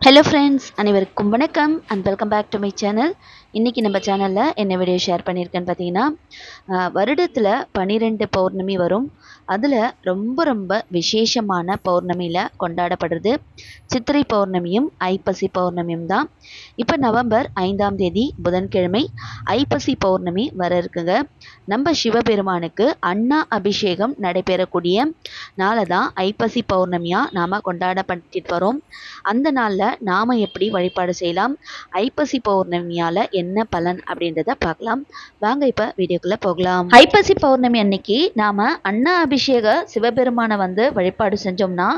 Hello friends, அனைவருக்கும் வணக்கம் and welcome back to my channel. இன்றைக்கி நம்ம சேனலில் என்ன வீடியோ ஷேர் பண்ணியிருக்கேன்னு பார்த்தீங்கன்னா, வருடத்தில் 12 பௌர்ணமி வரும். அதில் ரொம்ப ரொம்ப விசேஷமான பௌர்ணமியில் கொண்டாடப்படுறது சித்திரை பௌர்ணமியும் ஐப்பசி பௌர்ணமியும் தான். இப்போ நவம்பர் 5ஆம் தேதி புதன்கிழமை ஐப்பசி பௌர்ணமி வர இருக்குங்க. நம்ம சிவபெருமானுக்கு அன்னா அபிஷேகம் நடைபெறக்கூடிய நாளை தான் ஐப்பசி பௌர்ணமியாக நாம் கொண்டாடப்பட்டுட்டு வரோம். அந்த நாளில் நாம் எப்படி வழிபாடு செய்யலாம், ஐப்பசி பௌர்ணமியால் என்ன பலன் அப்படின்றத பார்க்கலாம். வாங்க இப்போ வீடியோக்குள்ளே போகலாம். ஐப்பசி பௌர்ணமி அன்னைக்கு நாம் அன்ன அபிஷேக சிவபெருமானை வழிபாடு செஞ்சோம்னா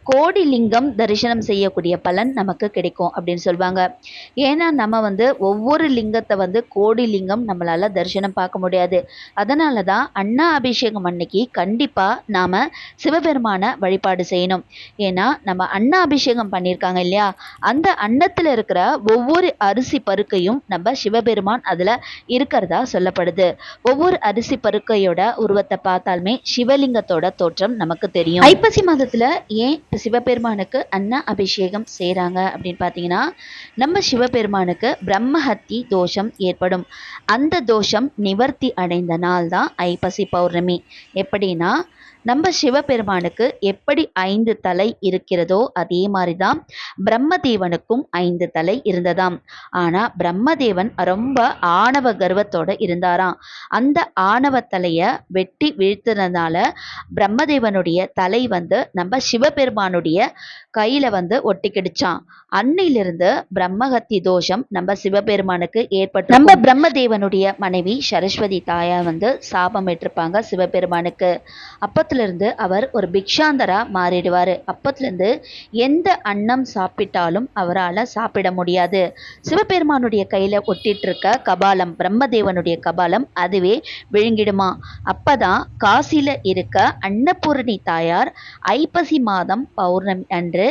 கோடி லிங்கம் தரிசனம் செய்யக்கூடிய பலன் நமக்கு கிடைக்கும் அப்படின்னு சொல்லுவாங்க. ஏன்னா நம்ம ஒவ்வொரு லிங்கத்தை கோடி லிங்கம் நம்மளால் தரிசனம் பார்க்க முடியாது. அதனால தான் அன்ன அபிஷேகம் அன்னைக்கு கண்டிப்பாக நாம் சிவபெருமானை வழிபாடு செய்யணும். ஏன்னா நம்ம அன்ன அபிஷேகம் பண்ணியிருக்காங்க இல்லையா, அந்த அன்னத்தில் இருக்கிற ஒவ்வொரு அரிசி பருக்கையும் நம்ம சிவபெருமான் அதில் இருக்கிறதா சொல்லப்படுது. ஒவ்வொரு அரிசி பருக்கையோட உருவத்தை பார்த்தாலுமே சிவலிங்கத்தோட தோற்றம் நமக்கு தெரியும். ஐப்பசி மாதத்தில் ஏன் சிவபெருமானுக்கு அன்ன அபிஷேகம் செய்கிறாங்க அப்படின்னு பார்த்தீங்கன்னா, நம்ம சிவபெருமானுக்கு பிரம்மஹத்தி தோஷம் ஏற்படும். அந்த தோஷம் நிவர்த்தி அடைந்த நாள் தான் ஐப்பசி பௌர்ணமி. எப்படின்னா, நம்ம சிவபெருமானுக்கு எப்படி 5 தலை இருக்கிறதோ அதே மாதிரி தான் பிரம்மதேவனுக்கும் 5 தலை இருந்ததாம். ஆனால் பிரம்மதேவன் ரொம்ப ஆணவ கர்வத்தோட இருந்தாராம். அந்த ஆணவ தலையை வெட்டி வீழ்த்துறதுனால பிரம்மதேவனுடைய தலை நம்ம சிவபெருமானுடைய கையில் ஒட்டிக்கிடுச்சான். அன்னையிலிருந்து பிரம்மஹத்தி தோஷம் நம்ம சிவபெருமானுக்கு ஏற்பட்டு நம்ம பிரம்மதேவனுடைய மனைவி சரஸ்வதி தாயார் சாபம் ஏற்றிருப்பாங்க சிவபெருமானுக்கு. அப்பத்திலிருந்து அவர் ஒரு பிக்ஷாந்தரா மாறிடுவார். அப்பத்திலிருந்து எந்த அன்னம் சாப்பிட்டாலும் அவரால் சாப்பிட முடியாது. சிவபெருமானுடைய கையில் ஒட்டிட்டு இருக்க கபாலம், பிரம்மதேவனுடைய கபாலம் அதுவே விழுங்கிடுமா. அப்பதான் காசியில் இருக்க அன்னபூரணி தாயார் ஐப்பசி மாதம் பௌர்ணமி அன்று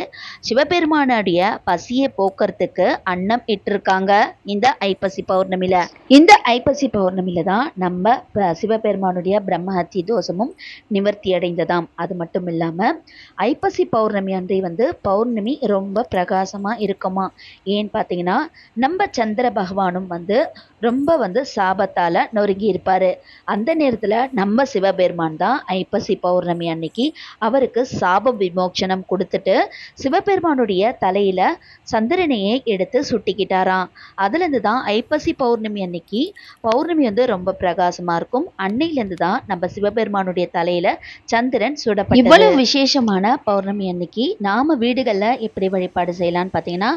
சிவபெருமானுடைய பசியை போக்குறதுக்கு அன்னம் இட்டிருக்காங்க. இந்த ஐப்பசி பௌர்ணமியில தான் நம்ம சிவபெருமானுடைய பிரம்மஹத்தி தோஷமும் நிவர்த்தி அடைந்ததாம். அது மட்டும் இல்லாம ஐப்பசி பௌர்ணமி அன்றை பௌர்ணமி ரொம்ப பிரகாசமா இருக்குமா. ஏன்னு பார்த்தீங்கன்னா, நம்ம சந்திர பகவானும் ரொம்ப சாபத்தால நொறுங்கி இருப்பாரு. அந்த நேரத்துல நம்ம சிவபெருமான் தான் ஐப்பசி பௌர்ணமி அன்னைக்கு அவருக்கு சாப விமோச்சனம் கொடுத்துட்டு சிவபெருமானுடைய தலையில சந்திரனையே எடுத்து சுட்டிக்கிட்டாராம். அதுலேருந்து தான் ஐப்பசி பௌர்ணமி அன்னைக்கு பௌர்ணமி ரொம்ப பிரகாசமா இருக்கும். அன்னையிலேருந்து தான் நம்ம சிவபெருமானுடைய தலையில சந்திரன் சுடப்பட்டது. இவ்வளவு விசேஷமான பௌர்ணமி அன்னைக்கு நாம வீடுகளில் எப்படி வழிபாடு செய்யலாம்னு பார்த்தீங்கன்னா,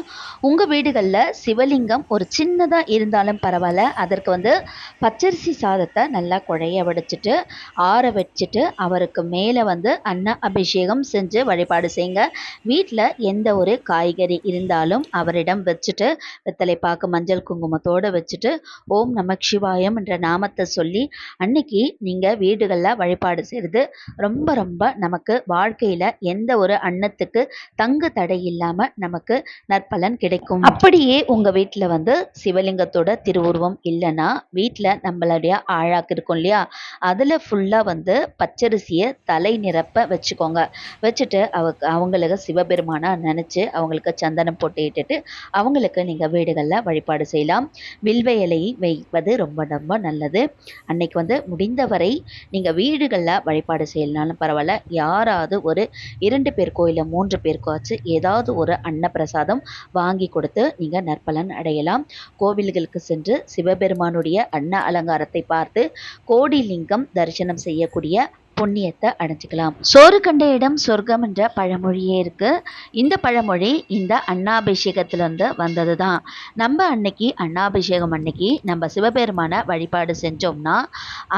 உங்க வீடுகளில் சிவலிங்கம் ஒரு சின்னதா இருந்தாலும் பரவாயில்ல, அதற்கு பச்சரிசி சாதத்தை நல்லா குழைய வடிச்சிட்டு ஆற வச்சுட்டு அவருக்கு மேலே அன்ன அபிஷேகம் செஞ்சு வழிபாடு செய்யுங்க. வீட்டில் எந்த ஒரு காய்கறி இருந்தாலும் அவரிடம் வச்சுட்டு வெத்தலை பாக்கு மஞ்சள் குங்குமத்தோடு வச்சுட்டு ஓம் நமக் சிவாயம் என்ற நாமத்தை சொல்லி அன்னைக்கு நீங்கள் வீடுகளில் வழிபாடு செய்கிறது ரொம்ப ரொம்ப நமக்கு வாழ்க்கையில் எந்த ஒரு அன்னத்துக்கு தங்கு தடை இல்லாமல் நமக்கு நற்பலன் கிடைக்கும். அப்படியே உங்கள் வீட்டில் சிவலிங்கத்தோட திருவுருவம் இல்லைன்னா வீட்டில் நம்மளுடைய ஆழாக்கு இருக்கும் இல்லையா, அதில் ஃபுல்லாக பச்சரிசியை தலை நிரப்ப வச்சுக்கோங்க. வச்சுட்டு அவங்களுக்கு சிவபெருமானா நினச்சி அவங்களுக்கு சந்தனம் போட்டு இட்டுட்டு அவங்களுக்கு நீங்கள் வீடுகளில் வழிபாடு செய்யலாம். வில்வ இலையை வைப்பது ரொம்ப ரொம்ப நல்லது. அன்னைக்கு முடிந்தவரை நீங்கள் வீடுகளில் வழிபாடு செய்யலனாலும் பரவாயில்ல, யாராவது ஒரு 2 பேருக்கோ இல்லை 3 பேருக்காச்சு ஏதாவது ஒரு அன்னப்பிரசாதம் வாங்கி கொடுத்து நீங்கள் நற்பலன் அடையலாம். கோவில்களுக்கு சென்று சிவபெருமானுடைய அன்ன அலங்காரத்தை பார்த்து கோடி லிங்கம் தரிசனம் செய்யக்கூடிய புண்ணியத்தை அடைஞ்சிக்கலாம். சோறு கண்ட இடம் சொர்க்கம் என்ற பழமொழியே இருக்கு. இந்த பழமொழி இந்த அன்னாபிஷேகத்திலிருந்து வந்தது தான். நம்ம அன்னைக்கு அன்னாபிஷேகம் அன்னைக்கு நம்ம சிவபெருமான வழிபாடு செஞ்சோம்னா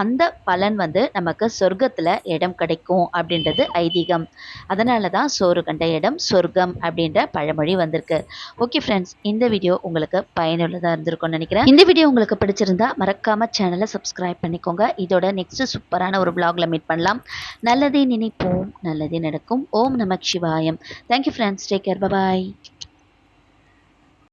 அந்த பலன் நமக்கு சொர்க்கத்தில் இடம் கிடைக்கும் அப்படின்றது ஐதீகம். அதனால தான் சோறு கண்ட இடம் சொர்க்கம் அப்படின்ற பழமொழி வந்திருக்கு. ஓகே ஃப்ரெண்ட்ஸ், இந்த வீடியோ உங்களுக்கு பயனுள்ளதாக இருந்திருக்கும்னு நினைக்கிறேன். இந்த வீடியோ உங்களுக்கு பிடிச்சிருந்தா மறக்காம சேனலை சப்ஸ்கிரைப் பண்ணிக்கோங்க. இதோட நெக்ஸ்ட் சூப்பரான ஒரு vlogல மீட் பண்ணலாம். நல்லதே நினைப்போம், நல்லதே நடக்கும். ஓம் நமக் சிவாயம். Thank you friends, take care, bye பாய்.